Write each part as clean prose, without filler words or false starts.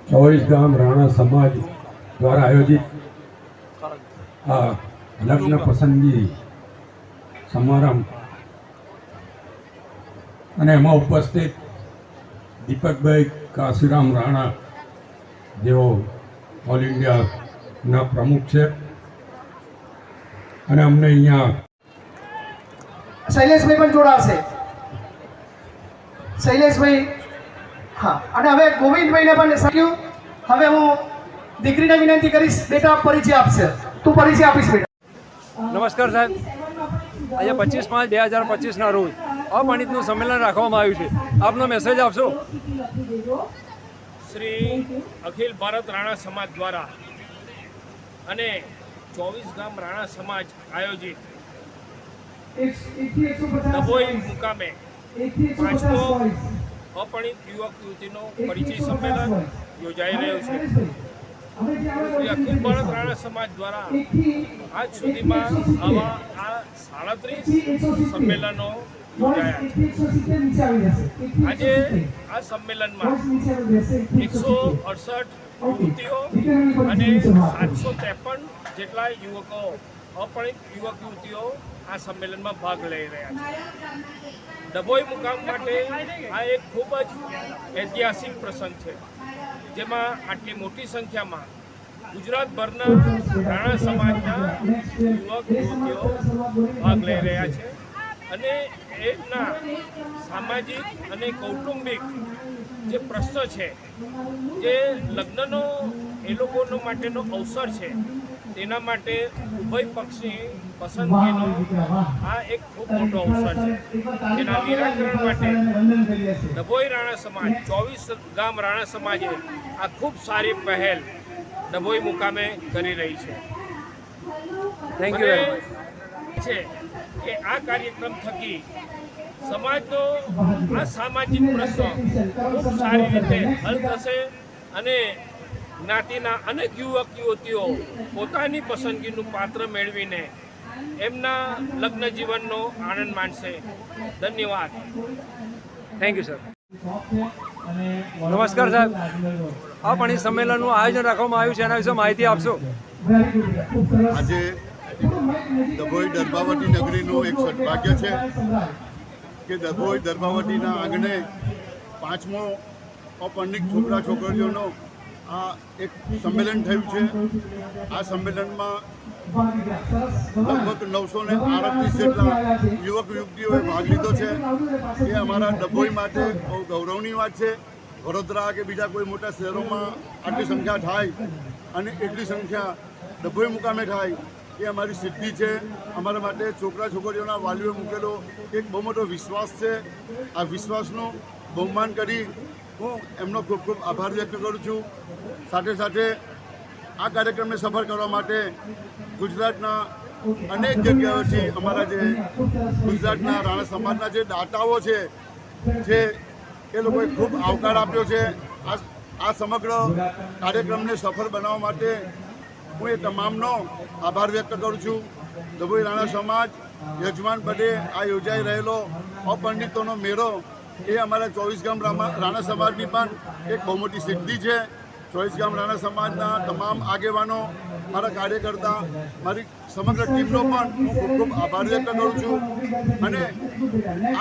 ચોવીસ ગામ રાણા સમાજ દ્વારા આયોજિત આ લગ્ન પસંદગી સમારંભ અને એમાં ઉપસ્થિત દીપકભાઈ કાશીરામ રાણા જેઓ ઓલ ઇન્ડિયાના પ્રમુખ છે અને અમને અહીંયા શૈલેષભાઈ પણ જોડાશે. શૈલેષભાઈ, હા. અને હવે ગોવિંદભાઈને પણ શક્યું. હવે હું દીકરીને વિનંતી કરીશ, બેટા પરિચય આપશે. તું પરિચય આપીશ બેટા. નમસ્કાર સાહેબ, આજે 25/5/2025ના રોજ અપરિણિતનું સંમેલન રાખવામાં આવ્યું છે. આપનો મેસેજ આપશો. શ્રી અખિલ ભારત રાણા સમાજ દ્વારા અને 24 ગામ રાણા સમાજ આયોજિત ડભોઈ મુકામે 5મો અપરિણિત યુવક યુવતીનો પરિચય સંમેલન યોજાઈ રહ્યું છે. શ્રી અખિલ ભારત રાણા સમાજ દ્વારા આજ સુધીમાં આવા 37 સંમેલનો યોજાયા છે. આજે આ સંમેલનમાં 168 યુવતીઓ અને 753 જેટલા યુવકો અપરિણિત યુવક યુવતીઓ આ સંમેલનમાં ભાગ લઈ રહ્યા છે. ડભોઈ મુકામ માટે આ એક ખૂબ જ ઐતિહાસિક પ્રસંગ છે, જેમાં આટલી મોટી સંખ્યામાં ગુજરાતભરના રાણા સમાજના યુવક યુવતીઓ ભાગ લઈ રહ્યા છે અને એમના સામાજિક અને કૌટુંબિક જે પ્રશ્ન છે, જે લગ્નનો એ લોકોનો માટેનો અવસર છે, તેના માટે ઉભય પક્ષની પસંદગીનો આ એક ખૂબ મોટો અવસર છે, જેના નિરાકરણ માટે ડભોઈ રાણા સમાજ 24 ગામ રાણા સમાજે આ ખૂબ સારી પહેલ ડભોઈ મુકામે કરી રહી છે. થેન્ક યુ છે કે આ કાર્યક્રમ થકી સમાજનો આ સામાજિક પ્રશ્ન ખૂબ સારી રીતે હલ થશે અને જ્ઞાતિના અનેક યુવક યુવતીઓ પોતાની પસંદગીનું પાત્ર મેળવીને એમના લગ્ન જીવનનો આનંદ માણશે. ધન્યવાદ. Thank you sir. નમસ્કાર સાહેબ, અપરિણિત સંમેલનનું આયોજન રાખવામાં આવ્યું છે, એના વિશે માહિતી આપશો. આજે ડભોઈ દર્ભાવટી નગરીનું એક સદભાગ્ય છે કે ડભોઈ દર્ભાવટીના આંગણે 5મો અપરિણિત છોકરા છોકરીઓનો આ એક સંમેલન થયું છે. આ સંમેલનમાં લગભગ 938 જેટલા યુવક યુવતીઓએ ભાગ લીધો છે. એ અમારા ડભોઈ માટે બહુ ગૌરવની વાત છે. વડોદરા કે બીજા કોઈ મોટા શહેરોમાં આટલી સંખ્યા થાય અને એટલી સંખ્યા ડભોઈ મુકામે થાય એ અમારી સિદ્ધિ છે. અમારા માટે છોકરા છોકરીઓના વાલીઓએ મૂકેલો એક બહુ મોટો વિશ્વાસ છે. આ વિશ્વાસનું બહુમાન કરી હું એમનો ખૂબ ખૂબ આભાર વ્યક્ત કરું છું. સાથે સાથે આ કાર્યક્રમને સફળ કરવા માટે ગુજરાતના અનેક જગ્યાઓથી અમારા જે ગુજરાતના રાણા સમાજના જે દાતાઓ છે, જે એ લોકોએ ખૂબ આવકાર આપ્યો છે. આ સમગ્ર કાર્યક્રમને સફળ બનાવવા માટે હું એ તમામનો આભાર વ્યક્ત કરું છું. ડભોઈ રાણા સમાજ યજમાન પદે આ યોજાઈ રહેલો અપરિણિતોનો મેળો એ અમારા 24 ગામ રાણા સમાજની પણ એક બહુ મોટી સિદ્ધિ છે. 24 ગામ રાણા સમાજના તમામ આગેવાનો, મારા કાર્યકર્તા, મારી સમગ્ર ટીમનો પણ હું ખૂબ ખૂબ આભાર વ્યક્ત કરું છું. અને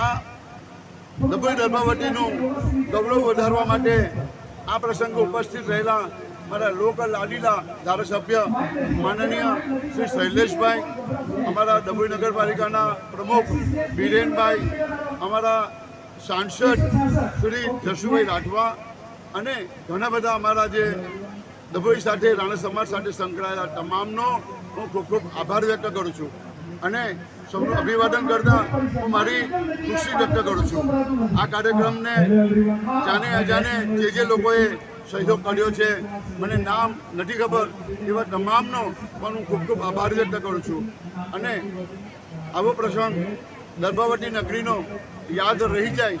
આ ડભોઈ દર્ભાવટીનું ગૌરવ વધારવા માટે આ પ્રસંગે ઉપસ્થિત રહેલા મારા લોકલ લાડીલા ધારાસભ્ય માનનીય શ્રી શૈલેષભાઈ, અમારા ડભોઈ નગરપાલિકાના પ્રમુખ બીરેનભાઈ, અમારા સાંસદ શ્રી જશુભાઈ રાઠવા અને ઘણા બધા અમારા જે ડભોઈ સાથે રાણા સમાજ સાથે સંકળાયેલા તમામનો હું ખૂબ ખૂબ આભાર વ્યક્ત કરું છું. અને સૌનું અભિવાદન કરતાં હું મારી ખુશી વ્યક્ત કરું છું. આ કાર્યક્રમને જાણે અજાણે જે લોકોએ સહયોગ કર્યો છે, મને નામ નથી ખબર એવા તમામનો પણ હું ખૂબ ખૂબ આભાર વ્યક્ત કરું છું. અને આવો પ્રસંગ દર્ભાવટી નગરીનો યાદ રહી જાય,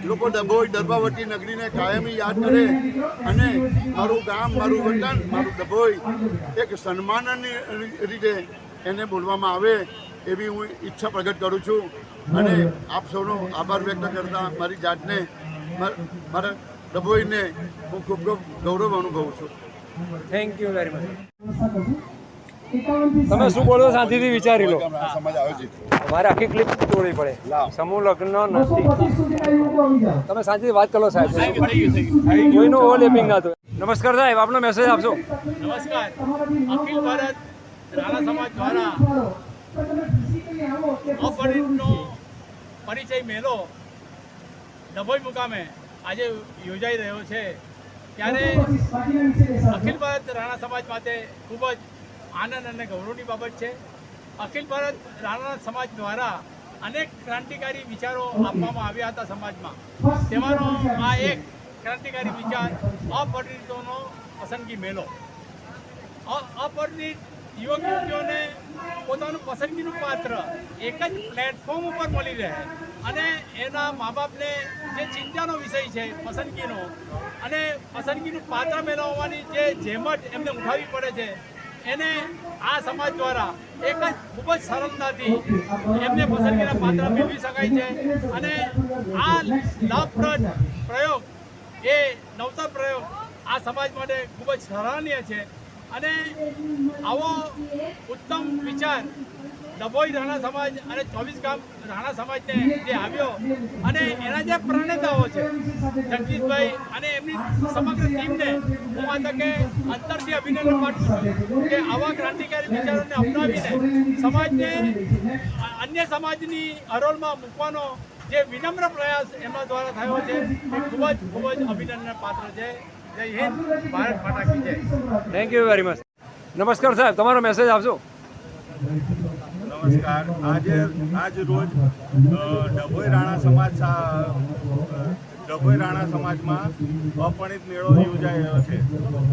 લોકો ડભોઈ દર્ભાવટી નગરીને કાયમી યાદ કરે અને મારું ગામ, મારું વતન, મારું ડભોઈ એક સન્માનની રીતે એને બોલવામાં આવે એવી હું ઈચ્છા પ્રગટ કરું છું. અને આપ સૌનો આભાર વ્યક્ત કરતા મારી જાતને મારા ડભોઈને હું ખૂબ ખૂબ ગૌરવ અનુભવું છું. Thank you very much. તમે શું બોલો શાંતિથી વિચારી લો. સમાજ આયોજિત મારે આખી ક્લિપ જોડવી પડે. સમૂહ લગ્ન નથી. તમે શાંતિથી વાત કરો સાહેબ. કોઈનું ઓવરલેપિંગ ના થાય. નમસ્કાર સાહેબ, આપનો મેસેજ આપશો. નમસ્કાર. અખિલ ભારત રાણા સમાજ દ્વારા અપરિણિતનો પરિચય મેળો ડભોઈ મુકામે આજે યોજાઈ રહ્યો છે. ત્યારે અખિલ ભારત રાણા સમાજ માટે ખૂબ જ આનંદ અને ગૌરવની બાબત છે. અખિલ ભારત રાણા સમાજ દ્વારા અનેક ક્રાંતિકારી વિચારો આપવામાં આવ્યા હતા સમાજમાં. તેમાંનો આ એક ક્રાંતિકારી વિચાર અપરિણિતોનો પસંદગી મેળો. અપરિણિત યુવક યુવતીઓને પોતાનું પસંદગીનું પાત્ર એક જ પ્લેટફોર્મ ઉપર મળી રહે અને એના મા બાપને જે ચિંતાનો વિષય છે પસંદગીનો અને પસંદગીનું પાત્ર મેળવવાની જે જેમત એમને ઉઠાવવી પડે છે એને આ સમાજ દ્વારા એક જ ખૂબ જ સરળતાથી એમને પસંદગીના પાત્ર મેળવી શકાય છે. અને આ લાભપ્રદ પ્રયોગ એ નવતર પ્રયોગ આ સમાજ માટે ખૂબ જ સરાહનીય છે. અને આવો ઉત્તમ વિચાર ડભોઈ રાણા સમાજ અને 24 ગામ રાણા સમાજને જે આવ્યો અને એના જે પ્રણેતાઓ છે જગદીશભાઈ અને એમની સમગ્ર ટીમને હું આ તકે અંતરથી અભિનંદન પાઠવું છું કે આવા ક્રાંતિકારી વિચારોને અપનાવીને સમાજને અન્ય સમાજની હરોળમાં મૂકવાનો જે વિનમ્ર પ્રયાસ એમના દ્વારા થયો છે એ ખૂબ જ અભિનંદન પાત્ર છે. જય હિન્દ, ભારત માતા કી જય. Thank you very much. નમસ્કાર સાહેબ, તમારો મેસેજ આપશો. નમસ્કાર. આજ રોજ ડભોઈ રાણા સમાજમાં અપરિણિત મેળો યોજાઈ રહ્યો છે.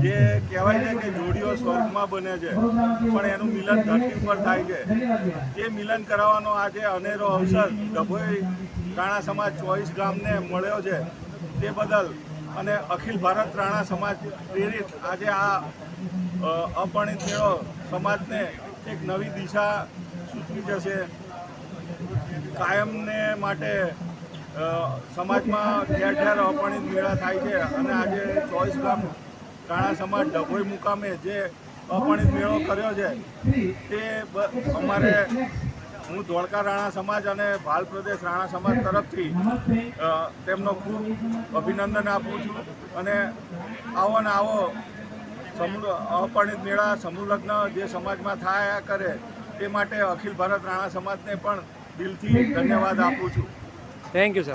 જે કહેવાય છે કે જોડીઓ સ્વર્ગમાં બને છે પણ એનું મિલન ધરતી પર થાય છે. જે મિલન કરાવવાનો આજે અનેરો અવસર ડભોઈ રાણા સમાજ 24 ગામને મળ્યો છે તે બદલ અને અખિલ ભારત રાણા સમાજ પ્રેરિત આજે આ અપરિણિત મેળો સમાજને એક નવી દિશા સૂચવી જશે. કાયમને માટે સમાજમાં ઠેર ઠેર અપરિણિત મેળા થાય છે અને આજે 24 ગામ રાણા સમાજ ડભોઈ મુકામે જે અપરિણિત મેળો કર્યો છે તે અમારે હું ધોળકા રાણા સમાજ અને ભાલ પ્રદેશ રાણા સમાજ તરફથી તેમનો ખૂબ અભિનંદન આપું છું. અને આવો ને આવો અપરિણિત મેળા સમૂહ લગ્ન જે સમાજમાં થયા કરે તે માટે અખિલ ભારત રાણા સમાજને પણ દિલથી ધન્યવાદ આપું છું. Thank you sir.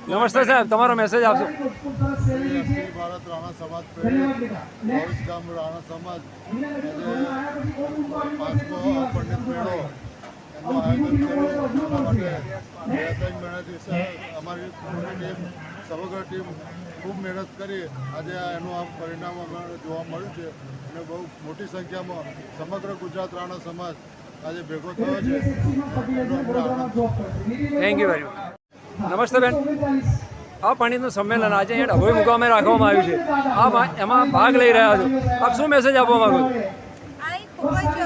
નમસ્તે સાહેબ, તમારો મેસેજ આપશો. અખિલ ભારત રાણા સમાજ પ્રેરિત 24 ગામ રાણા સમાજ આજે 5મો અપરિણિત મેળો એનું આયોજન કર્યું. એના માટે 2-3 મહિનાથી અમારી ટીમ સમગ્ર ટીમ ખૂબ મહેનત કરી આજે એનું આ પરિણામ અમારે જોવા મળ્યું છે અને બહુ મોટી સંખ્યામાં સમગ્ર ગુજરાત રાણા સમાજ આજે ભેગો થયો છે. એનો અમને આનંદ છે. Thank you very much. નમસ્તે બેન, અપરિણિતનું સંમેલન આજે અહીંયા ડભોઈ મુકામે રાખવામાં આવ્યું છે. એમાં ભાગ લઈ રહ્યા છો, આપ શું મેસેજ આપવા માંગો છો? આ એક ખૂબ જ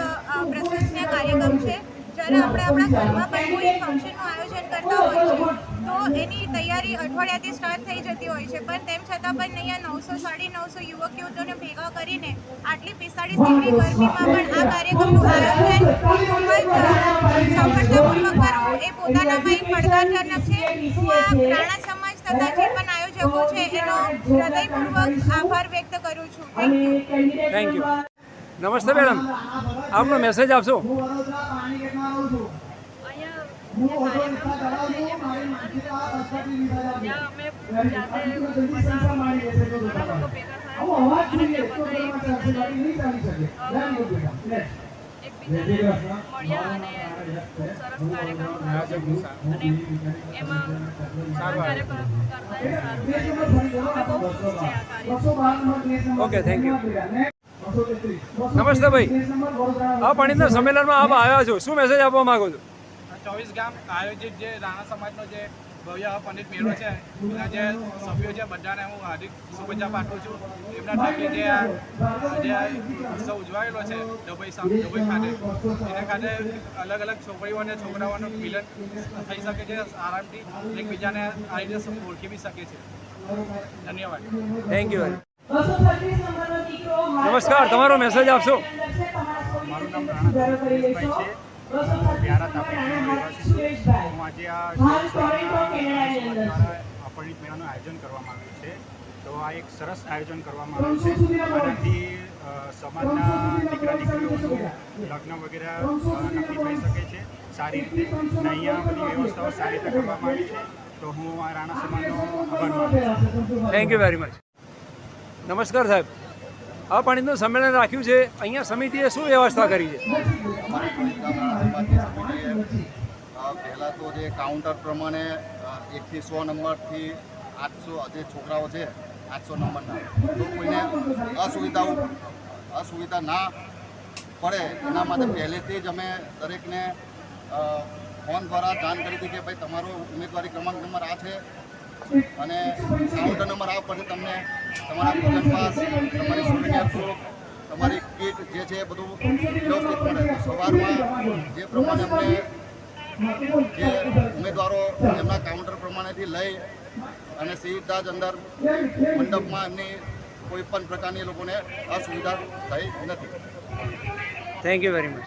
પ્રશંસનીય કાર્યક્રમ છે. જ્યારે આપણે આપણા ઘરમાં પણ કોઈ ફંક્શનનું આયોજન કરતા હોય છે તો એની તૈયારી અઠવાડિયાથી સ્ટાર્ટ થઈ જતી હોય છે, પણ તેમ છતાં પણ અહીંયા 900-950 યુવક યુવતીઓને ભેગા કરીને આટલી 45 ડિગ્રી ગરમીમાં પણ આ કાર્યક્રમનું આયોજન ખૂબ જ સફળતાપૂર્વક કરવું એ પોતાનામાં એક પડકારજનક છે. હું આ રાણા સમાજ તથા જે પણ આયોજકો છે એનો હૃદયપૂર્વક આભાર વ્યક્ત કરું છું. Thank you. નમસ્તે મેડમ, આપનો મેસેજ આપશો. Okay, thank you. નમસ્તે ભાઈ, અપરિણિતના સંમેલનમાં આપ આવ્યા છો, શું મેસેજ આપવા માંગો છો? 24 ગામ આયોજિત જે રાણા સમાજનો જે ભવ્ય પંડિત મેળો છે એના જે સભ્યો છે બધાને હું હાર્દિક શુભેચ્છા પાઠવું છું. એમના થકી જે આ ઉત્સવ ઉજવાયેલો છે ડભોઈ ખાતે, એના ખાતે અલગ અલગ છોકરીઓ અને છોકરાઓનું મિલન થઈ શકે છે, આરામથી એકબીજાને આ રીતે ઓળખી બી શકે છે. ધન્યવાદ. Thank you. નમસ્કાર, તમારો મેસેજ આપશો. મારું નામ રાણા સુરેશભાઈ છે. વ્યારા તાપીનો રહેવાસી છું. હું આજે આ અપરિણિત મેળાનું આયોજન કરવામાં આવ્યું છે. તો આ એક સરસ આયોજન કરવામાં આવ્યું છે. આનાથી સમાજના દીકરા દીકરીઓનું લગ્ન વગેરે નક્કી થઈ શકે છે સારી રીતે. અને અહીંયા બધી વ્યવસ્થાઓ સારી રીતે કરવામાં આવી છે. તો હું આ રાણા સમાજનો આભાર માનું છું. Thank you very much. નમસ્કાર સાહેબ, આ પાણીનું સંમેલન રાખ્યું છે, અહીંયા સમિતિએ શું વ્યવસ્થા કરી છે? પહેલાં તો જે કાઉન્ટર પ્રમાણે 1 થી 100 નંબરથી 800 જે છોકરાઓ છે 800 નંબરના, તો કોઈને અસુવિધા ના પડે એના માટે પહેલેથી જ અમે દરેકને ફોન દ્વારા જાણ કરી હતી કે ભાઈ તમારો ઉમેદવારી ક્રમાંક નંબર આ છે અને કાઉન્ટર નંબર આ પરથી તમને તમારા ભોજન પાસ, તમારી સોવેનિયર પ્રૂફ, તમારી કીટ જે છે એ બધું વ્યવસ્થિત મળે. તો સવારમાં જે પ્રમાણે અમને જે ઉમેદવારો એમના કાઉન્ટર પ્રમાણેથી લઈ અને સીધા જ અંદર મંડપમાં એમની કોઈ પણ પ્રકારની લોકોને અસુવિધા થઈ નથી. Thank you very much.